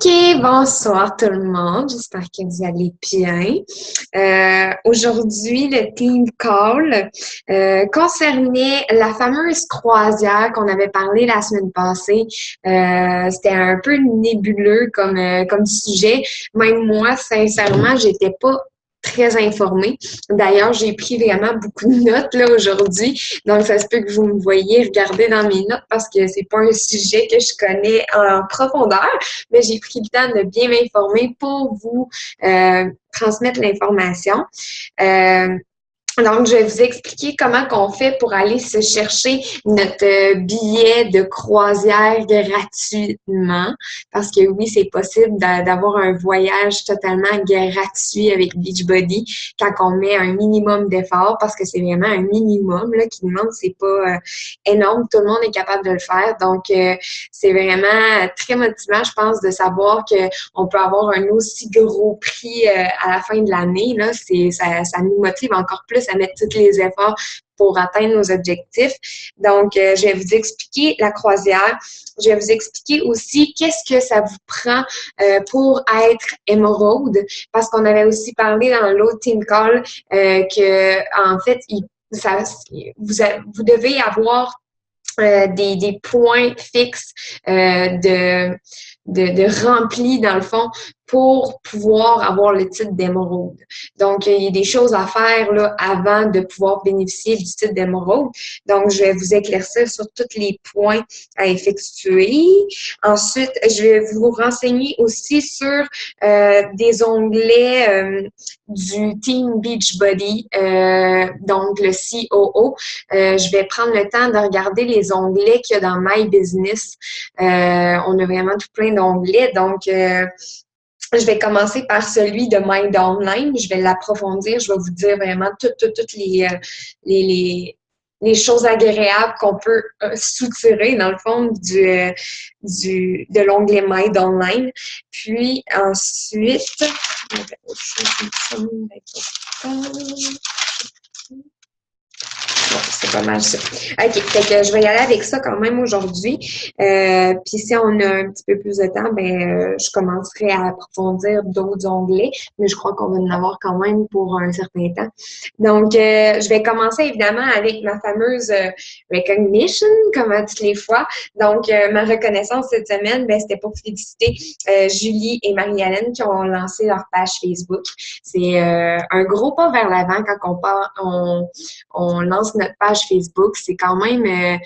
OK, bonsoir tout le monde. J'espère que vous allez bien. Aujourd'hui, le team call concernait la fameuse croisière qu'on avait parlé la semaine passée. C'était un peu nébuleux comme sujet. Même moi, sincèrement, j'étais pas très informée. D'ailleurs, j'ai pris vraiment beaucoup de notes là aujourd'hui. Donc, ça se peut que vous me voyez regarder dans mes notes parce que c'est pas un sujet que je connais en profondeur, mais j'ai pris le temps de bien m'informer pour vous transmettre l'information. Euh, donc, je vais vous expliquer comment qu'on fait pour aller se chercher notre billet de croisière gratuitement. Parce que oui, c'est possible d'avoir un voyage totalement gratuit avec Beachbody quand on met un minimum d'effort, parce que c'est vraiment un minimum là, qui demande, c'est pas énorme, tout le monde est capable de le faire. Donc, c'est vraiment très motivant, je pense, de savoir qu'on peut avoir un aussi gros prix à la fin de l'année. Là, ça nous motive encore plus à mettre tous les efforts pour atteindre nos objectifs. Donc, je vais vous expliquer la croisière. Je vais vous expliquer aussi qu'est-ce que ça vous prend pour être émeraude, parce qu'on avait aussi parlé dans l'autre team call que, en fait, vous devez avoir des points fixes de remplis, dans le fond, pour pouvoir avoir le titre d'émeraude. Donc, il y a des choses à faire là, avant de pouvoir bénéficier du titre d'émeraude. Donc, je vais vous éclaircir sur tous les points à effectuer. Ensuite, je vais vous renseigner aussi sur des onglets du Team Beachbody, donc le COO. Je vais prendre le temps de regarder les onglets qu'il y a dans My Business. On a vraiment tout plein d'onglets, donc je vais commencer par celui de Mind Online. Je vais l'approfondir. Je vais vous dire vraiment toutes les choses agréables qu'on peut soutirer, dans le fond, de l'onglet Mind Online. Puis ensuite, bon, c'est pas mal ça. OK, fait que je vais y aller avec ça quand même aujourd'hui. Puis si on a un petit peu plus de temps, je commencerai à approfondir d'autres onglets, mais je crois qu'on va en avoir quand même pour un certain temps. Donc, je vais commencer évidemment avec ma fameuse recognition, comme à toutes les fois. Donc, ma reconnaissance cette semaine, c'était pour féliciter Julie et Marie-Hélène qui ont lancé leur page Facebook. C'est un gros pas vers l'avant quand on lance notre page Facebook. C'est quand même,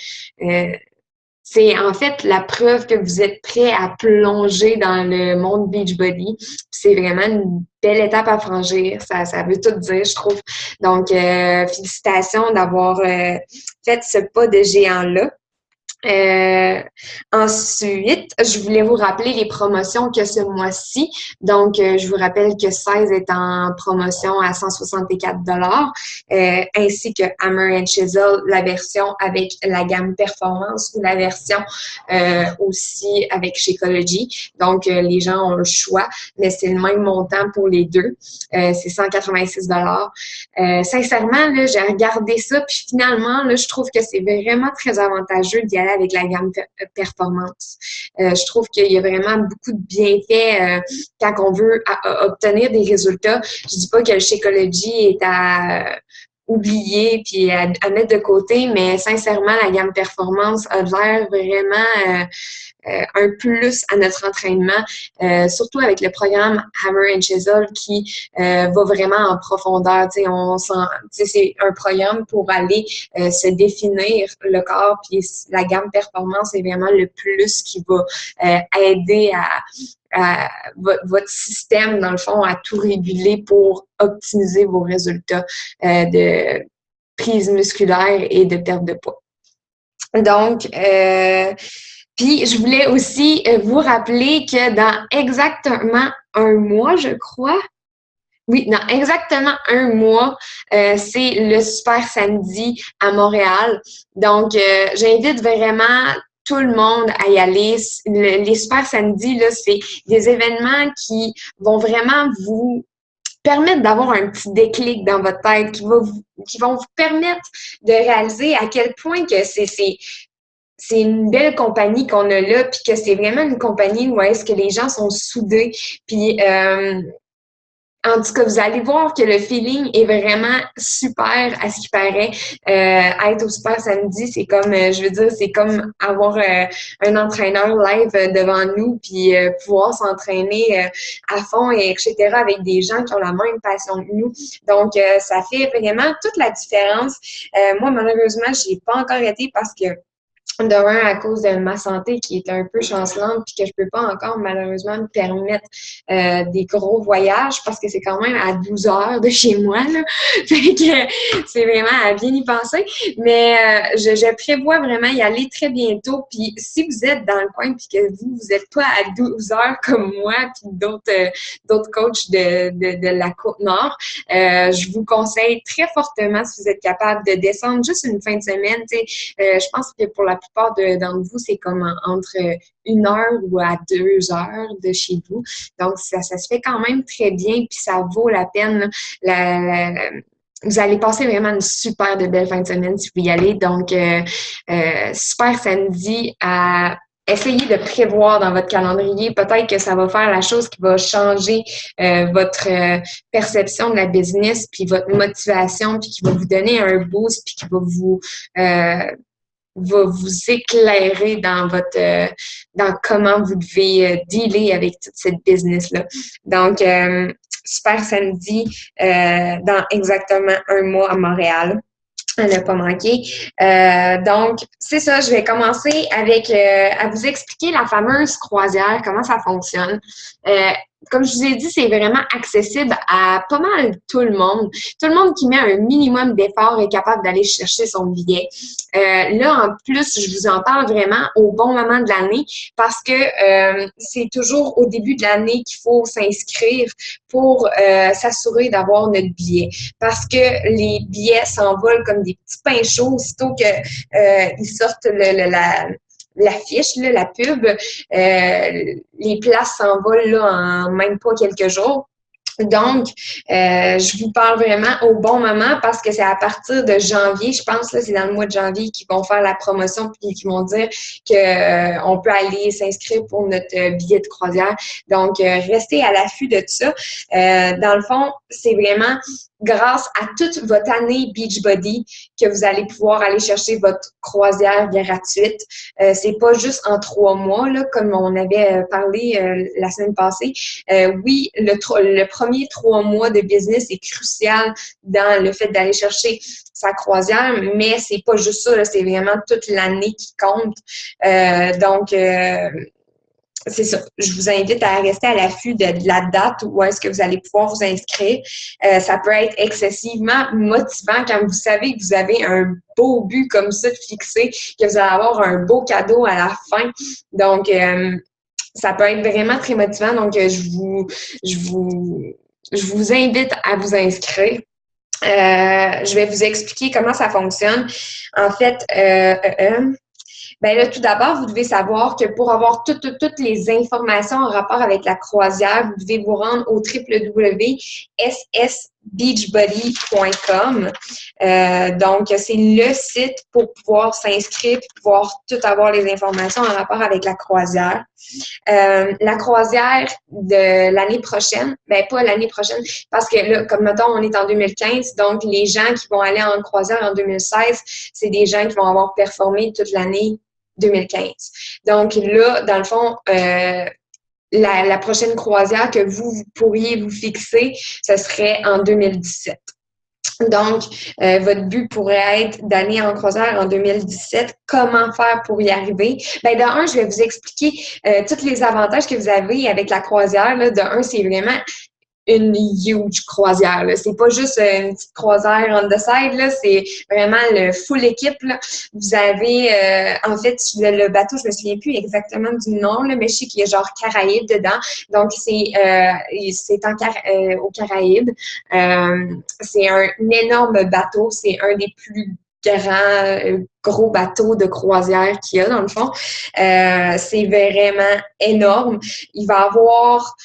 c'est en fait la preuve que vous êtes prêt à plonger dans le monde Beachbody. C'est vraiment une belle étape à franchir. Ça veut tout dire, je trouve. Donc, félicitations d'avoir fait ce pas de géant-là. Ensuite, je voulais vous rappeler les promotions que ce mois-ci. Donc, je vous rappelle que 16 est en promotion à 164 ainsi que Hammer and Chisel, la version avec la gamme Performance ou la version aussi avec Shakeology. Donc, les gens ont le choix, mais c'est le même montant pour les deux. C'est 186 sincèrement, là, j'ai regardé ça, puis finalement, là, je trouve que c'est vraiment très avantageux d'y aller avec la gamme performance. Je trouve qu'il y a vraiment beaucoup de bienfaits quand on veut obtenir des résultats. Je dis pas que le Shakeology est à oublier puis à mettre de côté, mais sincèrement, la gamme performance a l'air vraiment un plus à notre entraînement, surtout avec le programme Hammer and Chisel qui va vraiment en profondeur. C'est un programme pour aller se définir le corps, puis la gamme performance est vraiment le plus qui va aider à votre système, dans le fond, à tout réguler pour optimiser vos résultats de prise musculaire et de perte de poids. Donc, puis, je voulais aussi vous rappeler que dans exactement un mois, je crois, oui, dans exactement un mois, c'est le Super Samedi à Montréal. Donc, j'invite vraiment tout le monde à y aller. Les Super Samedis, là, c'est des événements qui vont vraiment vous permettre d'avoir un petit déclic dans votre tête, qui vont vous permettre de réaliser à quel point que c'est une belle compagnie qu'on a là, puis que c'est vraiment une compagnie où est-ce que les gens sont soudés, puis en tout cas, vous allez voir que le feeling est vraiment super à ce qui paraît. Être au Super Samedi, c'est comme, je veux dire, c'est comme avoir un entraîneur live devant nous, puis pouvoir s'entraîner à fond, et etc., avec des gens qui ont la même passion que nous. Donc, ça fait vraiment toute la différence. Moi, malheureusement, j'ai pas encore été parce que de un, à cause de ma santé qui est un peu chancelante puis que je peux pas encore malheureusement me permettre des gros voyages parce que c'est quand même à 12 heures de chez moi, là. Fait que c'est vraiment à bien y penser. Mais je prévois vraiment y aller très bientôt. Puis si vous êtes dans le coin puis que vous êtes pas à 12 heures comme moi puis d'autres coachs de la Côte-Nord, je vous conseille très fortement, si vous êtes capable, de descendre juste une fin de semaine. Tu sais, je pense que pour la plupart d'entre vous, c'est comme entre 1 heure ou à 2 heures de chez vous. Donc, ça se fait quand même très bien, puis ça vaut la peine. Vous allez passer vraiment une super de belle fin de semaine si vous y allez. Donc, Super Samedi à essayez de prévoir dans votre calendrier. Peut-être que ça va faire la chose qui va changer votre perception de la business, puis votre motivation, puis qui va vous donner un boost, puis qui va vous éclairer dans dans comment vous devez dealer avec toute cette business-là. Donc, Super Samedi dans exactement 1 mois à Montréal. À ne pas manquer. Donc, c'est ça, je vais commencer avec à vous expliquer la fameuse croisière, comment ça fonctionne. Comme je vous ai dit, c'est vraiment accessible à pas mal tout le monde. Tout le monde qui met un minimum d'effort est capable d'aller chercher son billet. Là, en plus, je vous en parle vraiment au bon moment de l'année parce que c'est toujours au début de l'année qu'il faut s'inscrire pour s'assurer d'avoir notre billet. Parce que les billets s'envolent comme des petits pains chauds aussitôt que ils sortent l'affiche, la pub, les places s'envolent là, en même pas quelques jours. Donc, je vous parle vraiment au bon moment parce que c'est à partir de janvier, je pense, là, c'est dans le mois de janvier qu'ils vont faire la promotion puis qu'ils vont dire que on peut aller s'inscrire pour notre billet de croisière. Donc, restez à l'affût de tout ça. Dans le fond, c'est vraiment grâce à toute votre année Beachbody que vous allez pouvoir aller chercher votre croisière gratuite. C'est pas juste en 3 mois, là, comme on avait parlé la semaine passée. Oui, le premier 3 mois de business est crucial dans le fait d'aller chercher sa croisière, mais c'est pas juste ça, là, c'est vraiment toute l'année qui compte. Donc, c'est ça. Je vous invite à rester à l'affût de la date où est-ce que vous allez pouvoir vous inscrire. Ça peut être excessivement motivant quand vous savez que vous avez un beau but comme ça de fixé, que vous allez avoir un beau cadeau à la fin. Donc, ça peut être vraiment très motivant. Donc, je vous invite à vous inscrire. Je vais vous expliquer comment ça fonctionne. En fait, ben là, tout d'abord, vous devez savoir que pour avoir toutes les informations en rapport avec la croisière, vous devez vous rendre au www.ssbeachbody.com. Donc, c'est le site pour pouvoir s'inscrire et pouvoir tout avoir les informations en rapport avec la croisière. La croisière de l'année prochaine, ben pas l'année prochaine, parce que là, comme mettons, on est en 2015, donc les gens qui vont aller en croisière en 2016, c'est des gens qui vont avoir performé toute l'année 2015. Donc là, dans le fond, la prochaine croisière que vous pourriez vous fixer, ce serait en 2017. Donc, votre but pourrait être d'aller en croisière en 2017. Comment faire pour y arriver? Bien, de un, je vais vous expliquer tous les avantages que vous avez avec la croisière. Là. De un, c'est vraiment une huge croisière. Là. C'est pas juste une petite croisière on the side, là. C'est vraiment le full équipe. Là. Vous avez, en fait, le bateau, je me souviens plus exactement du nom, là, mais je sais qu'il y a genre Caraïbes dedans. Donc, c'est aux Caraïbes. C'est un énorme bateau. C'est un des plus gros bateaux de croisière qu'il y a, dans le fond. C'est vraiment énorme. Il va y avoir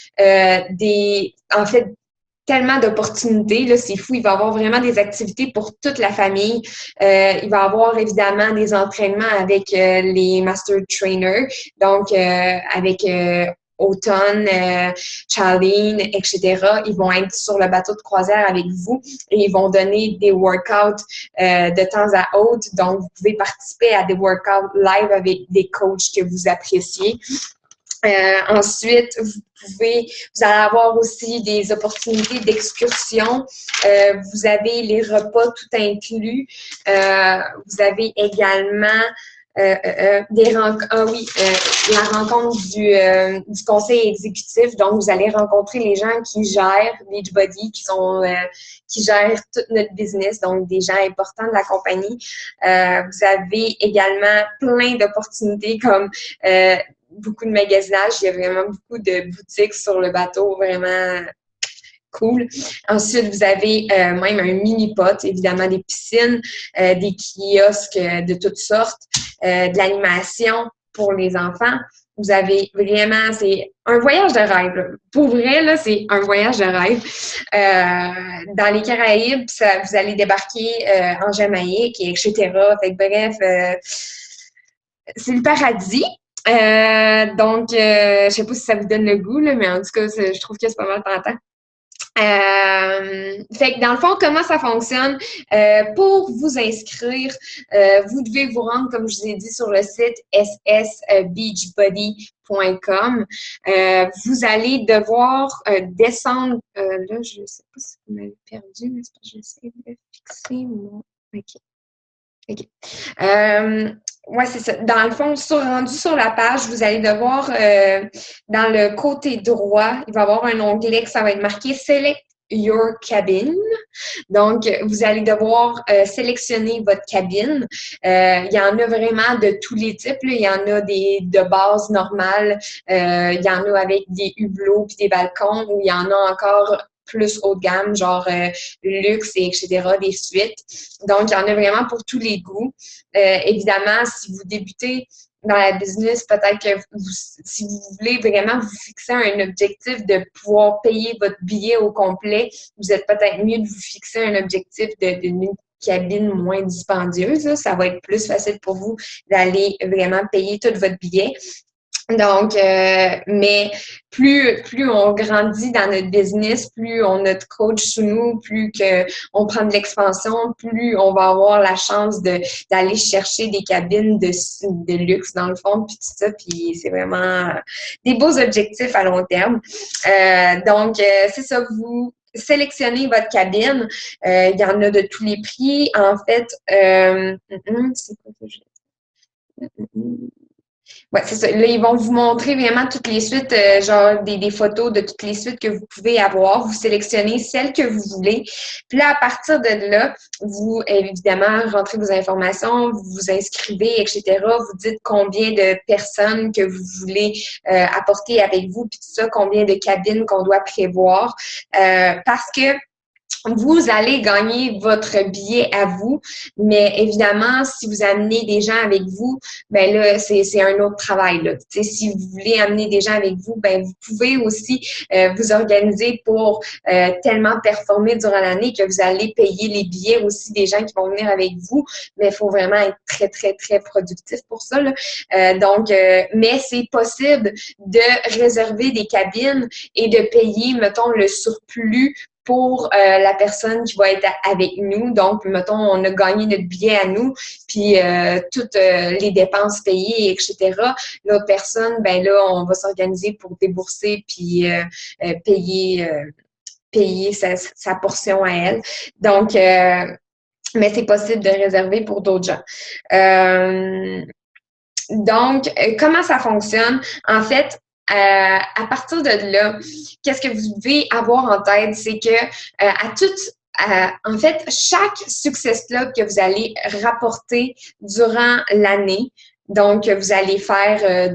en fait, tellement d'opportunités, là, c'est fou. Il va y avoir vraiment des activités pour toute la famille. Il va y avoir évidemment des entraînements avec les Master Trainers, donc avec Automne, Charlene, etc. Ils vont être sur le bateau de croisière avec vous et ils vont donner des workouts de temps à autre. Donc, vous pouvez participer à des workouts live avec des coachs que vous appréciez. Ensuite, vous allez avoir aussi des opportunités d'excursion. Vous avez les repas tout inclus. Vous avez également la rencontre du conseil exécutif. Donc, vous allez rencontrer les gens qui gèrent Beachbody, qui gèrent tout notre business, donc des gens importants de la compagnie. Vous avez également plein d'opportunités comme beaucoup de magasinage. Il y a vraiment beaucoup de boutiques sur le bateau, vraiment cool. Ensuite, vous avez même un mini-pot, évidemment des piscines, des kiosques de toutes sortes, de l'animation pour les enfants. Vous avez vraiment, c'est un voyage de rêve. Là. Pour vrai, là, c'est un voyage de rêve. Dans les Caraïbes, vous allez débarquer en Jamaïque, etc. Fait que, bref, c'est le paradis. Donc, je sais pas si ça vous donne le goût, là, mais en tout cas, je trouve que c'est pas mal tentant. Fait que dans le fond, comment ça fonctionne? Pour vous inscrire, vous devez vous rendre, comme je vous ai dit, sur le site ssbeachbody.com. Vous allez devoir descendre. Là, je ne sais pas si vous m'avez perdu, mais c'est parce que j'essaie de fixer mon. OK. OK. Ouais, c'est ça. Dans le fond, rendu sur la page, vous allez devoir, dans le côté droit, il va y avoir un onglet que ça va être marqué Select Your Cabin. Donc, vous allez devoir sélectionner votre cabine. Il y en a vraiment de tous les types. Là. Il y en a des de base normales. Il y en a avec des hublots puis des balcons, ou il y en a encore plus haut de gamme, genre luxe et etc., des suites. Donc, il y en a vraiment pour tous les goûts. Évidemment, si vous débutez dans la business, peut-être que si vous voulez vraiment vous fixer un objectif de pouvoir payer votre billet au complet, vous êtes peut-être mieux de vous fixer un objectif d'une cabine moins dispendieuse. Là. Ça va être plus facile pour vous d'aller vraiment payer tout votre billet. Donc, mais plus on grandit dans notre business, plus on a de coach sous nous, plus on prend de l'expansion, plus on va avoir la chance d'aller chercher des cabines de luxe dans le fond, puis tout ça, puis c'est vraiment des beaux objectifs à long terme. Donc, c'est ça, vous sélectionnez votre cabine. Il y en a de tous les prix. En fait, c'est quoi que je Ouais, c'est ça. Là, ils vont vous montrer vraiment toutes les suites, genre des photos de toutes les suites que vous pouvez avoir. Vous sélectionnez celle que vous voulez. Puis là, à partir de là, vous, évidemment, rentrez vos informations, vous vous inscrivez, etc. Vous dites combien de personnes que vous voulez apporter avec vous, puis tout ça, combien de cabines qu'on doit prévoir. Parce que vous allez gagner votre billet à vous, mais évidemment, si vous amenez des gens avec vous, ben là, c'est un autre travail. Là. Si vous voulez amener des gens avec vous, ben vous pouvez aussi vous organiser pour tellement performer durant l'année que vous allez payer les billets aussi des gens qui vont venir avec vous, mais il faut vraiment être très, très, très productif pour ça. Là. Mais c'est possible de réserver des cabines et de payer, mettons, le surplus pour la personne qui va être avec nous. Donc, mettons, on a gagné notre billet à nous, puis toutes les dépenses payées, etc. L'autre personne, ben là, on va s'organiser pour débourser puis payer sa portion à elle. Donc, mais c'est possible de réserver pour d'autres gens. Donc, comment ça fonctionne? En fait, à partir de là, qu'est-ce que vous devez avoir en tête, c'est que en fait, chaque Success Club que vous allez rapporter durant l'année, donc vous allez faire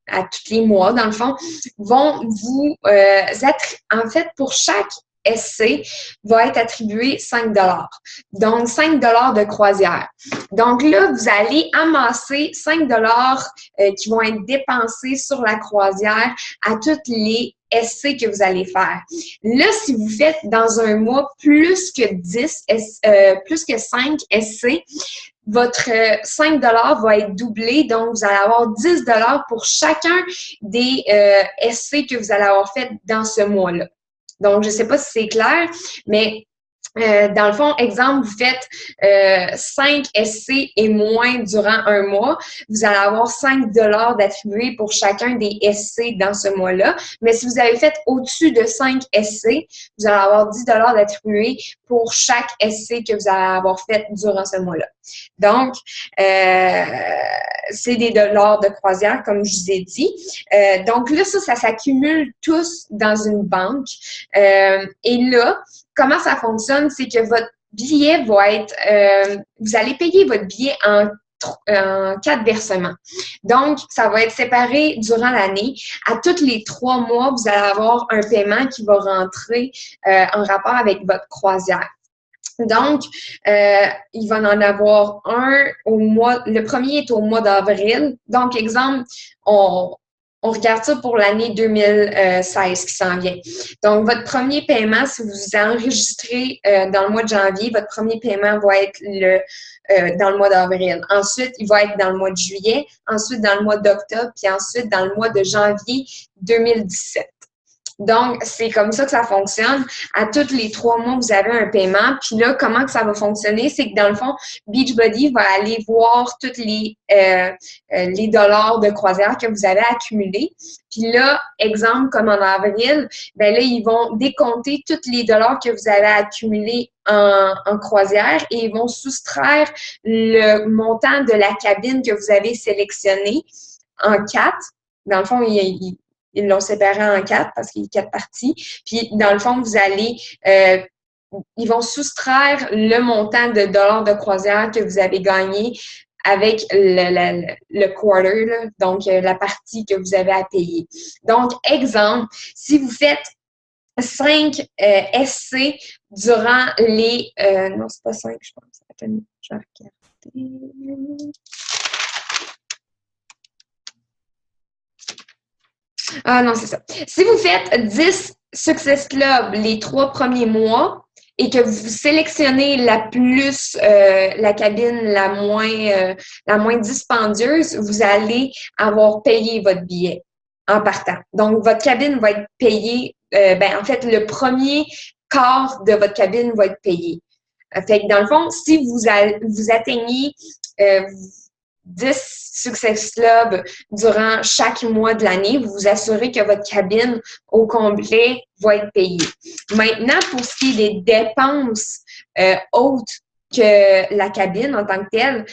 à tous les mois, dans le fond, vont vous être, en fait, pour chaque SC va être attribué 5 $. Donc, 5 $ de croisière. Donc là, vous allez amasser 5 $ qui vont être dépensés sur la croisière à toutes les SC que vous allez faire. Là, si vous faites dans un mois plus que 5 SC, votre 5 $ va être doublé, donc vous allez avoir 10 $ pour chacun des SC que vous allez avoir fait dans ce mois-là. Donc, je ne sais pas si c'est clair, mais dans le fond, exemple, vous faites 5 SC et moins durant un mois, vous allez avoir 5 $ d'attribués pour chacun des SC dans ce mois-là. Mais si vous avez fait au-dessus de 5 SC, vous allez avoir 10 $ d'attribués pour chaque SC que vous allez avoir fait durant ce mois-là. Donc, c'est des dollars de croisière, comme je vous ai dit. Donc là, ça s'accumule tous dans une banque. Et là, comment ça fonctionne, c'est que votre billet va être, vous allez payer votre billet en 4 versements. Donc, ça va être séparé durant l'année. À tous les 3 mois, vous allez avoir un paiement qui va rentrer en rapport avec votre croisière. Donc, il va en avoir un le premier est au mois d'avril. Donc, exemple, on regarde ça pour l'année 2016 qui s'en vient. Donc, votre premier paiement, si vous vous enregistrez dans le mois de janvier, votre premier paiement va être dans le mois d'avril. Ensuite, il va être dans le mois de juillet, ensuite dans le mois d'octobre, puis ensuite dans le mois de janvier 2017. Donc, c'est comme ça que ça fonctionne. À tous les 3 mois, vous avez un paiement. Puis là, comment que ça va fonctionner? C'est que dans le fond, Beachbody va aller voir tous les dollars de croisière que vous avez accumulés. Puis là, exemple, comme en avril, ben là, ils vont décompter tous les dollars que vous avez accumulés en croisière et ils vont soustraire le montant de la cabine que vous avez sélectionné en 4. Dans le fond, ils l'ont séparé en 4 parce qu'il y a 4 parties. Puis, dans le fond, vous allez, ils vont soustraire le montant de dollars de croisière que vous avez gagné avec le quarter, là, donc la partie que vous avez à payer. Donc, exemple, si vous faites 5 SC durant les... non, c'est pas 5, je pense. Attendez, je vais regarder. Ah non, c'est ça. Si vous faites 10 Success Club les 3 premiers mois et que vous sélectionnez la cabine la moins dispendieuse, vous allez avoir payé votre billet en partant. Donc, votre cabine va être payée, en fait, le premier quart de votre cabine va être payé. Fait que dans le fond, si vous atteignez 10 Success Club durant chaque mois de l'année, vous vous assurez que votre cabine au complet va être payée. Maintenant, pour ce qui est des dépenses autres que la cabine en tant que telle,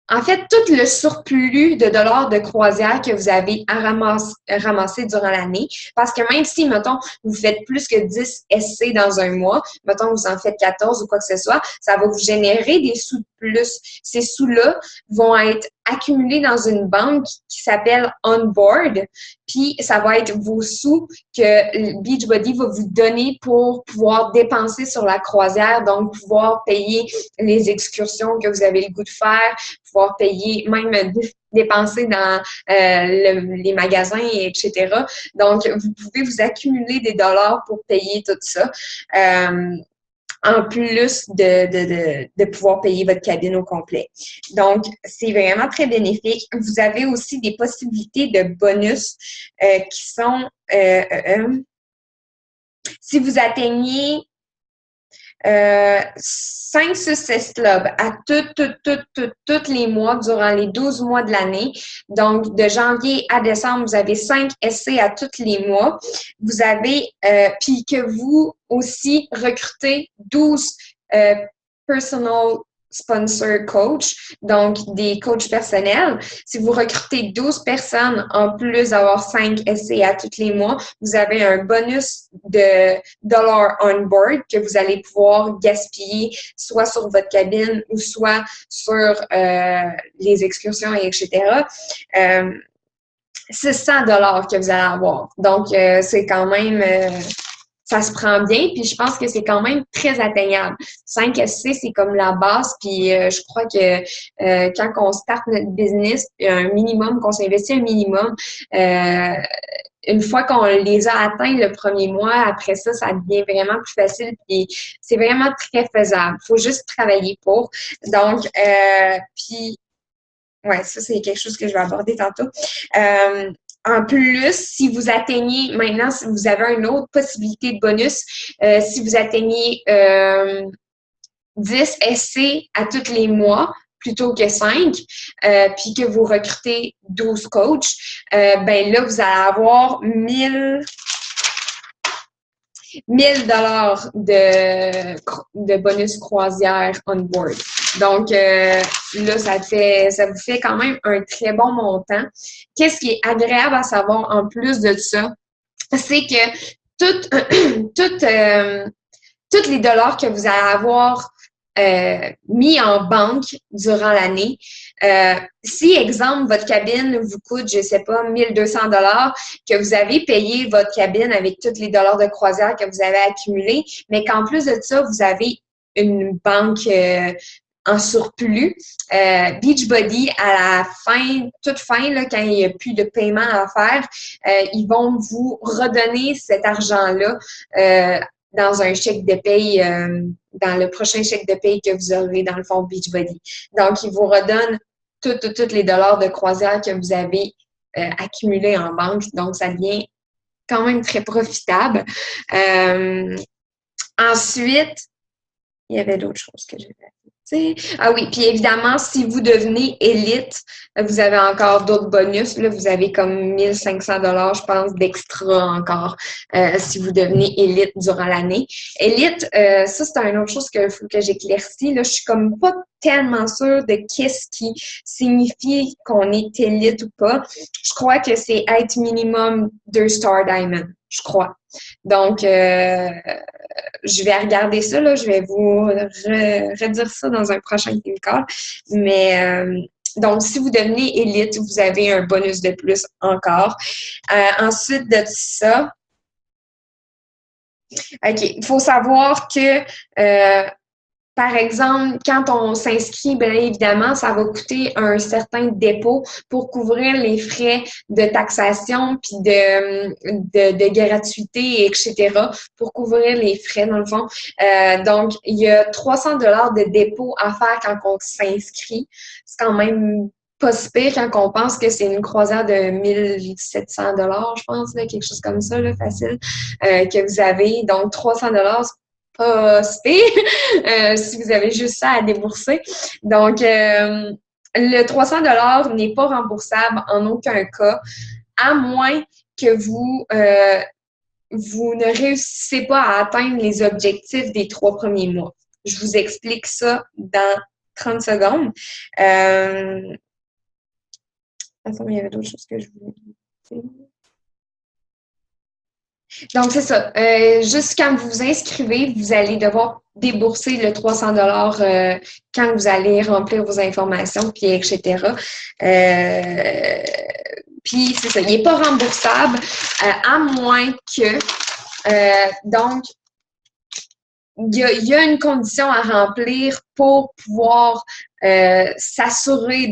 en fait, tout le surplus de dollars de croisière que vous avez à ramasser durant l'année, parce que même si, mettons, vous faites plus que 10 SC dans un mois, mettons, vous en faites 14 ou quoi que ce soit, ça va vous générer des sous de plus. Ces sous-là vont être accumulés dans une banque qui s'appelle Onboard, puis ça va être vos sous que Beachbody va vous donner pour pouvoir dépenser sur la croisière, donc pouvoir payer les excursions que vous avez le goût de faire, pouvoir payer, même dépenser dans les magasins, etc. Donc, vous pouvez vous accumuler des dollars pour payer tout ça. En plus de pouvoir payer votre cabine au complet. Donc, c'est vraiment très bénéfique. Vous avez aussi des possibilités de bonus qui sont, si vous atteignez 5 Success Club à tous les mois durant les 12 mois de l'année. Donc, de janvier à décembre, vous avez 5 essais à tous les mois. Vous avez, puis que vous aussi recrutez 12 personal sponsor coach, donc des coachs personnels. Si vous recrutez 12 personnes en plus d'avoir 5 essais à tous les mois, vous avez un bonus de dollars on board que vous allez pouvoir gaspiller soit sur votre cabine ou soit sur les excursions, etc. 600 $ que vous allez avoir. Donc, c'est quand même, ça se prend bien, puis je pense que c'est quand même très atteignable. 5 SC, c'est comme la base, puis je crois que quand on start notre business, un minimum, qu'on s'investit un minimum, une fois qu'on les a atteints le premier mois, après ça, ça devient vraiment plus facile, puis c'est vraiment très faisable. Il faut juste travailler pour. Donc, puis ouais, ça, c'est quelque chose que je vais aborder tantôt. En plus, si vous atteignez, maintenant, si vous avez une autre possibilité de bonus, si vous atteignez 10 essais à tous les mois, plutôt que 5, puis que vous recrutez 12 coachs, ben là, vous allez avoir 1000 $ de bonus croisière on board. Donc, là, ça vous fait quand même un très bon montant. Qu'est-ce qui est agréable à savoir en plus de ça? C'est que tous les dollars que vous allez avoir mis en banque durant l'année. Si, exemple, votre cabine vous coûte, je sais pas, 1200 $, que vous avez payé votre cabine avec tous les dollars de croisière que vous avez accumulés, mais qu'en plus de ça, vous avez une banque en surplus. Beachbody, à la fin, toute fin, là, quand il n'y a plus de paiement à faire, ils vont vous redonner cet argent-là dans un chèque de paye, dans le prochain chèque de paye que vous aurez dans le fonds Beachbody. Donc, ils vous redonnent tous les dollars de croisière que vous avez accumulés en banque. Donc, ça devient quand même très profitable. Ensuite, il y avait d'autres choses que j'avais. Ah oui, puis évidemment, si vous devenez élite, vous avez encore d'autres bonus. Là, vous avez comme 1500 $, je pense, d'extra encore si vous devenez élite durant l'année. Élite, ça, c'est une autre chose que faut que j'éclaircis. Là, je suis comme pas tellement sûre de qu'est-ce qui signifie qu'on est élite ou pas. Je crois que c'est être minimum 2 Star Diamond, je crois. Donc, je vais regarder ça, là, je vais vous redire ça dans un prochain team call. Mais donc, si vous devenez élite, vous avez un bonus de plus encore. Ensuite de ça, OK, il faut savoir que par exemple, quand on s'inscrit, bien évidemment, ça va coûter un certain dépôt pour couvrir les frais de taxation puis de gratuité, etc., pour couvrir les frais, dans le fond. Donc, il y a 300 $ de dépôt à faire quand on s'inscrit. C'est quand même pas si pire quand on pense que c'est une croisière de 1700 $, je pense, là, quelque chose comme ça, là, facile, que vous avez. Donc, 300 $, pas si pire, si vous avez juste ça à débourser. Donc, le 300 $ n'est pas remboursable en aucun cas, à moins que vous ne réussissez pas à atteindre les objectifs des 3 premiers mois. Je vous explique ça dans 30 secondes. Il y avait d'autres choses que je voulais dire. Donc, c'est ça. Juste quand vous vous inscrivez, vous allez devoir débourser le 300 $ quand vous allez remplir vos informations, puis etc. Puis, c'est ça. Il n'est pas remboursable à moins que... donc, il y a une condition à remplir pour pouvoir s'assurer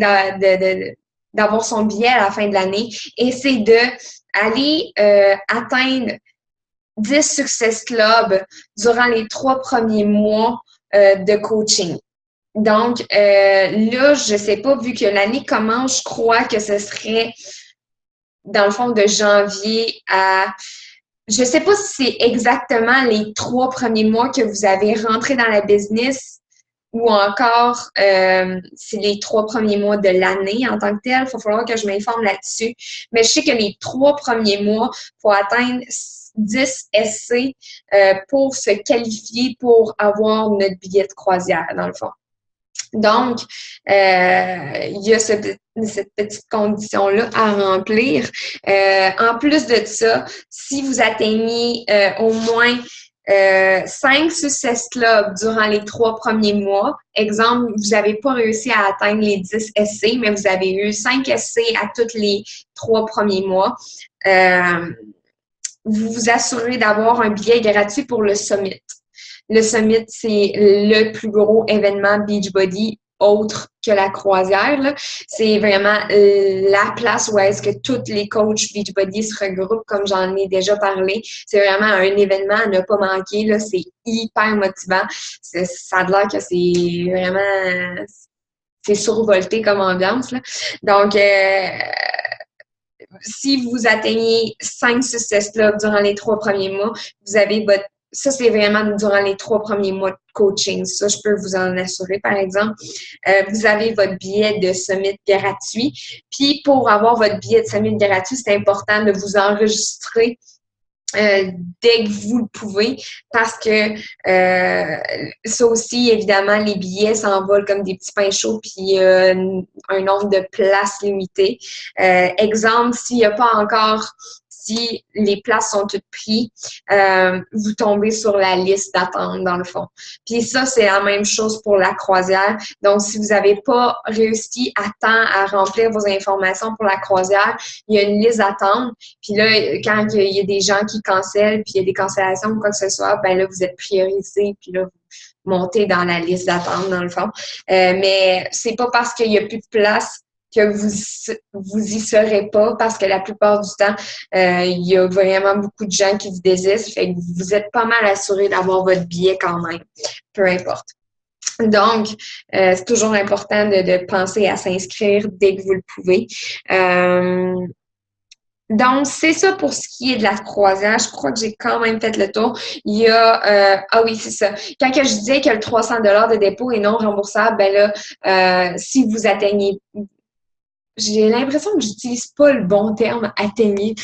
d'avoir son billet à la fin de l'année, et c'est d'aller atteindre 10 Success Club durant les 3 premiers mois de coaching. Donc, là, je sais pas, vu que l'année commence, je crois que ce serait, dans le fond, de janvier à... Je sais pas si c'est exactement les 3 premiers mois que vous avez rentré dans la business ou encore c'est les 3 premiers mois de l'année en tant que tel. Il va falloir que je m'informe là-dessus. Mais je sais que les 3 premiers mois, pour atteindre 10 SC pour se qualifier pour avoir notre billet de croisière, dans le fond. Donc, il y a cette petite condition-là à remplir. En plus de ça, si vous atteignez au moins 5 success clubs durant les 3 premiers mois. Exemple, vous n'avez pas réussi à atteindre les 10 essais, mais vous avez eu 5 essais à tous les 3 premiers mois. Vous vous assurez d'avoir un billet gratuit pour le Summit. Le Summit, c'est le plus gros événement Beachbody autre que la croisière. C'est vraiment la place où est-ce que tous les coachs Beachbody se regroupent, comme j'en ai déjà parlé. C'est vraiment un événement à ne pas manquer. Là. C'est hyper motivant. Ça a l'air que c'est vraiment... C'est survolté comme ambiance. Là. Donc, si vous atteignez 5 success clubs durant les 3 premiers mois, vous avez votre... Ça, c'est vraiment durant les 3 premiers mois de coaching. Ça, je peux vous en assurer, par exemple. Vous avez votre billet de Summit gratuit. Puis, pour avoir votre billet de Summit gratuit, c'est important de vous enregistrer dès que vous le pouvez, parce que ça aussi, évidemment, les billets s'envolent comme des petits pains chauds, puis un nombre de places limité. Exemple, s'il n'y a pas encore, si les places sont toutes prises, vous tombez sur la liste d'attente, dans le fond. Puis ça, c'est la même chose pour la croisière. Donc, si vous n'avez pas réussi à temps à remplir vos informations pour la croisière, il y a une liste d'attente. Puis là, quand il y a des gens qui cancellent, puis il y a des cancellations ou quoi que ce soit, ben là, vous êtes priorisé, puis là, vous montez dans la liste d'attente, dans le fond. Mais c'est pas parce qu'il n'y a plus de place que vous y serez pas, parce que la plupart du temps, il y a vraiment beaucoup de gens qui se désistent. Fait que vous êtes pas mal assuré d'avoir votre billet quand même, peu importe. Donc, c'est toujours important de penser à s'inscrire dès que vous le pouvez. Donc, c'est ça pour ce qui est de la croisière. Je crois que j'ai quand même fait le tour. Il y a... ah oui, c'est ça. Quand que je disais que le 300 $ de dépôt est non remboursable, ben là, si vous atteignez... J'ai l'impression que j'utilise pas le bon terme « atteignez ».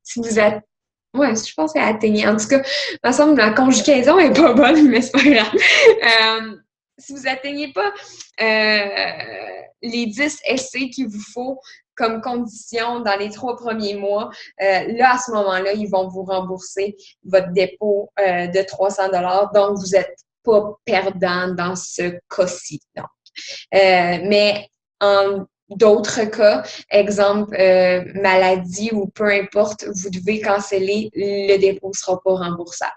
Si vous ouais, je pense que c'est « atteignez ». En tout cas, il me semble que la conjugaison est pas bonne, mais c'est pas grave. Si vous atteignez pas les 10 essais qu'il vous faut comme condition dans les 3 premiers mois, là, à ce moment-là, ils vont vous rembourser votre dépôt de 300 $. Donc, vous n'êtes pas perdant dans ce cas-ci. Mais en d'autres cas, exemple, maladie ou peu importe, vous devez canceller, le dépôt ne sera pas remboursable.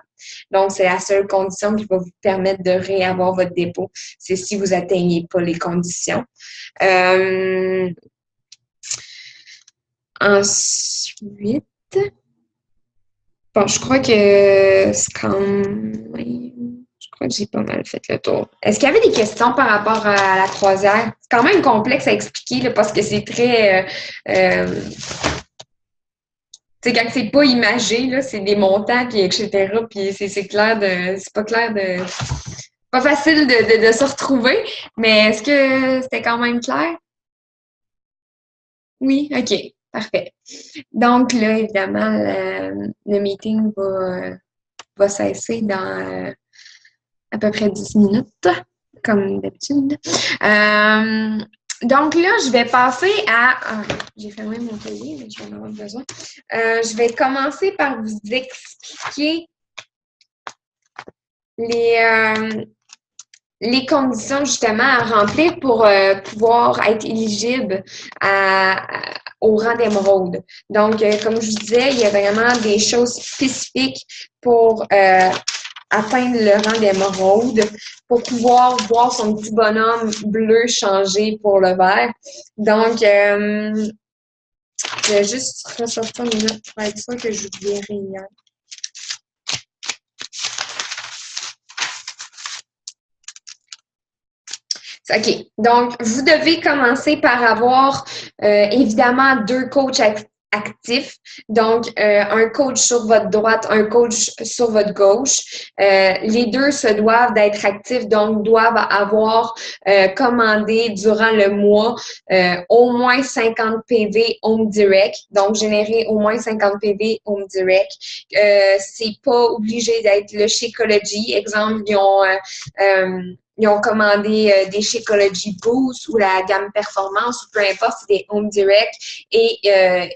Donc, c'est la seule condition qui va vous permettre de réavoir votre dépôt. C'est si vous n'atteignez pas les conditions. Ensuite, bon, je crois que c'est quand même... Je crois que j'ai pas mal fait le tour. Est-ce qu'il y avait des questions par rapport à la croisière? C'est quand même complexe à expliquer là, parce que c'est très... tu sais, quand c'est pas imagé, là, c'est des montants, puis etc. Puis c'est clair de... C'est pas clair de... Pas facile de se retrouver, mais est-ce que c'était quand même clair? Oui? OK. Parfait. Donc là, évidemment, le meeting va cesser dans à peu près 10 minutes, comme d'habitude. Donc là, je vais passer à... j'ai fermé mon cahier, mais je vais en avoir besoin. Je vais commencer par vous expliquer les conditions justement à remplir pour pouvoir être éligible au rang d'émeraude. Donc, comme je vous disais, il y a vraiment des choses spécifiques pour atteindre le rang d'émeraude, pour pouvoir voir son petit bonhomme bleu changer pour le vert. Donc, je vais juste ressortir mes notes pour être sûr que je vous dirai rien. OK. Donc, vous devez commencer par avoir évidemment 2 coachs actifs. Donc, un coach sur votre droite, un coach sur votre gauche. Les deux se doivent d'être actifs, donc doivent avoir commandé durant le mois au moins 50 PV Home Direct. Donc, générer au moins 50 PV Home Direct. C'est pas obligé d'être le Shakeology. Exemple, ils ont ils ont commandé des Shakeology Boost ou la gamme Performance ou peu importe, c'est des Home Direct et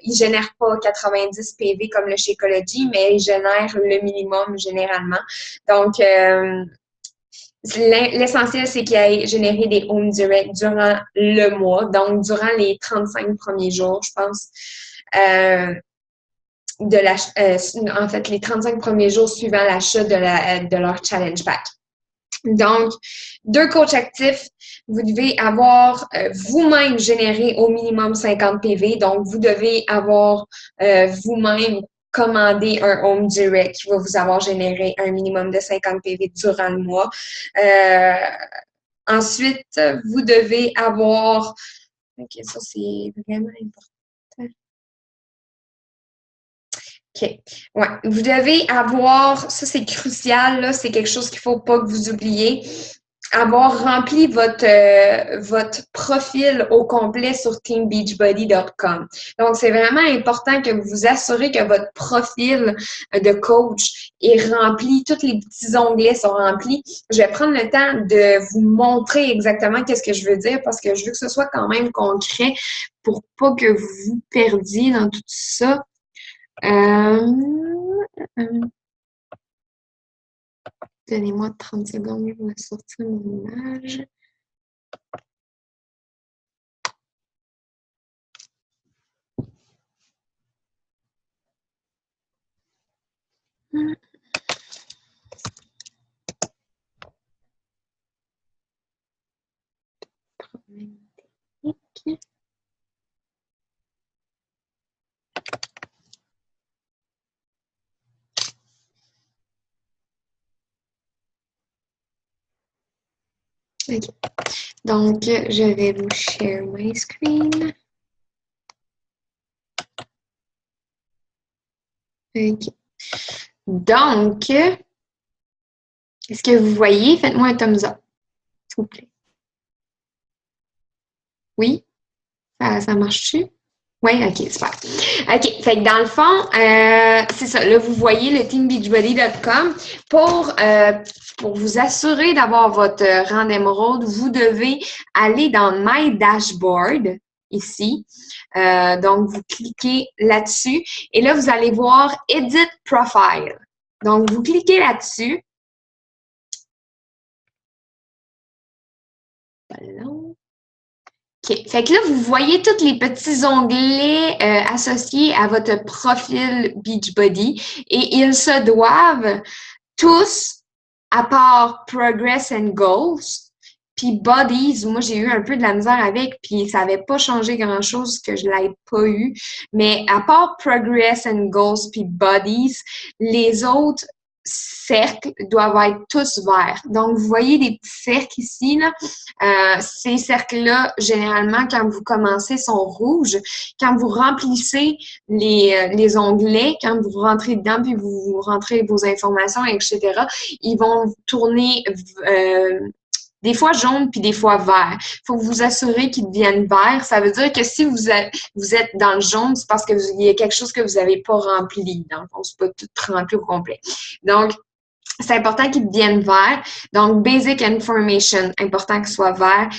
ils génèrent pas 90 PV comme le Shakeology, mais ils génèrent le minimum généralement. Donc, l'essentiel, c'est qu'il ait généré des Home Direct durant le mois, donc durant les 35 premiers jours, je pense. En fait, les 35 premiers jours suivant l'achat de leur challenge pack. Donc, 2 coachs actifs, vous devez avoir vous-même généré au minimum 50 PV. Donc, vous devez avoir vous-même commandé un Home Direct qui va vous avoir généré un minimum de 50 PV durant le mois. Ensuite, vous devez avoir... OK, ça, c'est vraiment important. OK. Ouais. Vous devez avoir, ça c'est crucial, là, c'est quelque chose qu'il ne faut pas que vous oubliez, avoir rempli votre profil au complet sur teambeachbody.com. Donc, c'est vraiment important que vous vous assurez que votre profil de coach est rempli, tous les petits onglets sont remplis. Je vais prendre le temps de vous montrer exactement qu'est-ce que je veux dire parce que je veux que ce soit quand même concret pour pas que vous vous perdiez dans tout ça. Donnez-moi 30 secondes, je vais sortir mon image. OK. Donc, je vais vous share my screen. OK. Donc, est-ce que vous voyez? Faites-moi un thumbs up, s'il vous plaît. Oui? Ça marche-tu? Oui, OK, super. OK, fait que dans le fond, c'est ça. Là, vous voyez le teambeachbody.com. Pour vous assurer d'avoir votre rang d'émeraude, vous devez aller dans My Dashboard, ici. Donc, vous cliquez là-dessus et là, vous allez voir Edit Profile. Donc, vous cliquez là-dessus. OK. Fait que là, vous voyez tous les petits onglets associés à votre profil Beachbody et ils se doivent tous, à part Progress and Goals, puis Bodies, moi, j'ai eu un peu de la misère avec, puis ça n'avait pas changé grand-chose que je ne l'ai pas eu. Mais à part Progress and Goals puis Bodies, les autres cercles doivent être tous verts. Donc, vous voyez des petits cercles ici, là. Ces cercles-là, généralement, quand vous commencez, sont rouges. Quand vous remplissez les onglets, quand vous rentrez dedans, puis vous rentrez vos informations, etc., ils vont tourner des fois jaune puis des fois vert. Il faut vous assurer qu'ils deviennent verts. Ça veut dire que si vous êtes dans le jaune, c'est parce qu'il y a quelque chose que vous n'avez pas rempli. Dans le fond, c'est pas tout rempli au complet. Donc, c'est important qu'ils deviennent verts. Donc, Basic Information, important qu'il soit vert.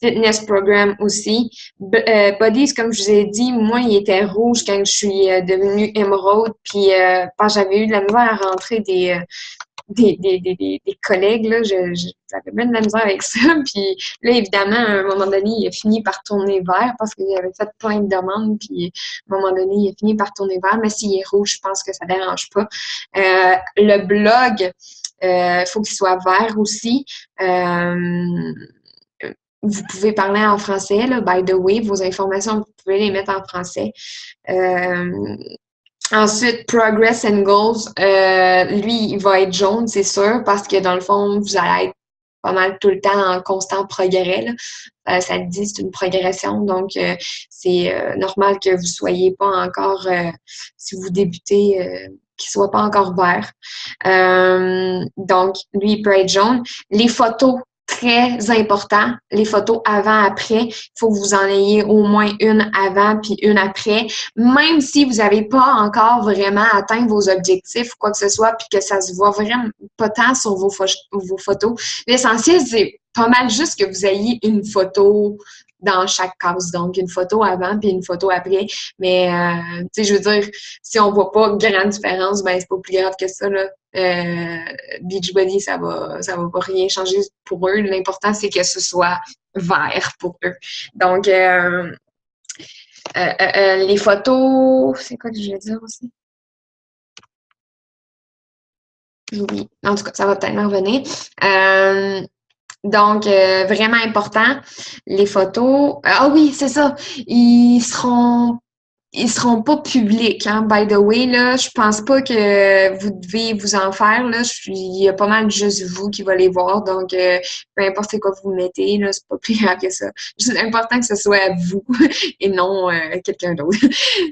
Fitness Program aussi. Bodies, comme je vous ai dit, moi, il était rouge quand je suis devenue émeraude. Puis, quand j'avais eu de la misère à rentrer des collègues, là, j'avais même de la misère avec ça. Puis là, évidemment, à un moment donné, il a fini par tourner vert parce qu'il avait fait plein de demandes. Puis à un moment donné, il a fini par tourner vert. Mais s'il est rouge, je pense que ça ne dérange pas. Le blog, faut qu'il soit vert aussi. Vous pouvez parler en français, là, by the way. Vos informations, vous pouvez les mettre en français. Ensuite, Progress and Goals, lui, il va être jaune, c'est sûr, parce que dans le fond, vous allez être pas mal tout le temps en constant progrès. Là. Ça le dit, c'est une progression, donc c'est normal que vous soyez pas encore, si vous débutez, qu'il soit pas encore vert. Donc, lui, il peut être jaune. Les photos, très important, les photos avant-après. Il faut que vous en ayez au moins une avant puis une après. Même si vous n'avez pas encore vraiment atteint vos objectifs ou quoi que ce soit, puis que ça se voit vraiment pas tant sur vos photos. L'essentiel, c'est pas mal juste que vous ayez une photo dans chaque case. Donc, une photo avant puis une photo après. Mais, tu sais, je veux dire, si on voit pas grande différence, ben c'est pas plus grave que ça, là. Beachbody, ça va pas rien changer pour eux. L'important, c'est que ce soit vert pour eux. Donc, les photos, c'est quoi que je vais dire aussi? Oui, en tout cas, ça va peut-être me revenir. Donc, vraiment important, les photos. Ah oui, c'est ça. Ils seront pas publics, hein, by the way, là. Je pense pas que vous devez vous en faire, là. Il y a pas mal juste vous qui va les voir. Donc, peu importe c'est quoi vous mettez, là, c'est pas plus grave que ça. C'est important que ce soit vous et non quelqu'un d'autre.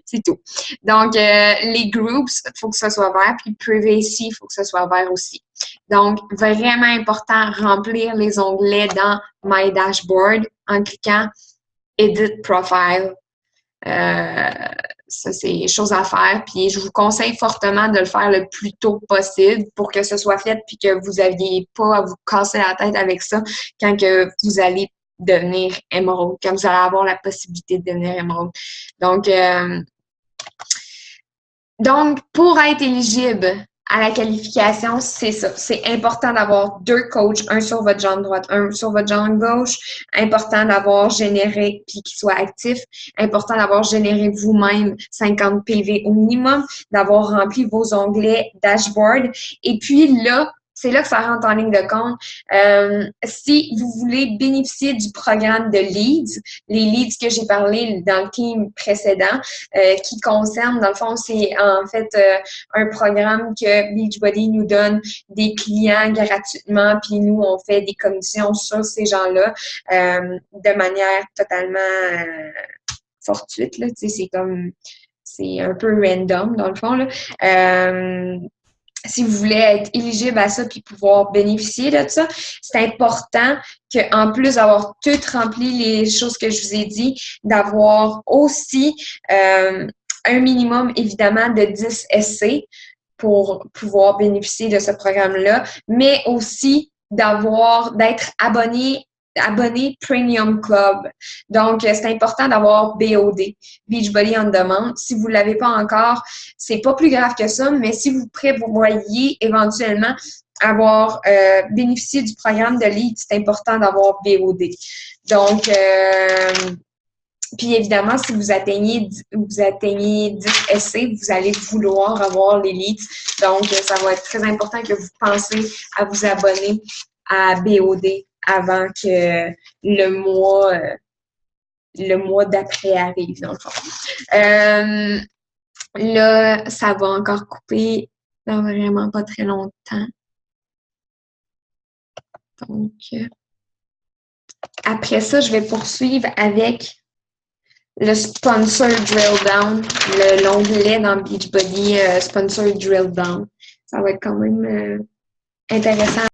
C'est tout. Donc, les groups, il faut que ça soit vert. Puis privacy, il faut que ça soit vert aussi. Donc, vraiment important, remplir les onglets dans My Dashboard en cliquant Edit Profile. Ça, c'est chose à faire. Puis, je vous conseille fortement de le faire le plus tôt possible pour que ce soit fait puis que vous n'aviez pas à vous casser la tête avec ça quand que vous allez devenir émeraude, quand vous allez avoir la possibilité de devenir émeraude. Donc, pour être éligible à la qualification, c'est ça. C'est important d'avoir 2 coachs, un sur votre jambe droite, un sur votre jambe gauche. Important d'avoir généré, puis qu'il soit actif. Important d'avoir généré vous-même 50 PV au minimum, d'avoir rempli vos onglets dashboard. Et puis là, c'est là que ça rentre en ligne de compte. Si vous voulez bénéficier du programme de leads, les leads que j'ai parlé dans le team précédent, qui concerne, dans le fond, c'est en fait un programme que Beachbody nous donne des clients gratuitement, puis nous, on fait des commissions sur ces gens-là de manière totalement fortuite, là, tu sais, c'est un peu random, dans le fond, là. Si vous voulez être éligible à ça puis pouvoir bénéficier de ça, c'est important qu'en plus d'avoir tout rempli les choses que je vous ai dit, d'avoir aussi un minimum, évidemment, de 10 essais pour pouvoir bénéficier de ce programme-là, mais aussi d'être abonné Premium Club. Donc, c'est important d'avoir BOD, Beachbody on Demand. Si vous ne l'avez pas encore, c'est pas plus grave que ça, mais si vous prévoyez éventuellement avoir bénéficié du programme de lead, c'est important d'avoir BOD. Donc, puis évidemment, si vous atteignez 10 essais, vous allez vouloir avoir les leads. Donc, ça va être très important que vous pensez à vous abonner à BOD avant que le mois d'après arrive, dans le fond. Là, ça va encore couper dans vraiment pas très longtemps. Donc, après ça, je vais poursuivre avec le Sponsor Drill Down, l'onglet dans Beachbody Sponsor Drill Down. Ça va être quand même intéressant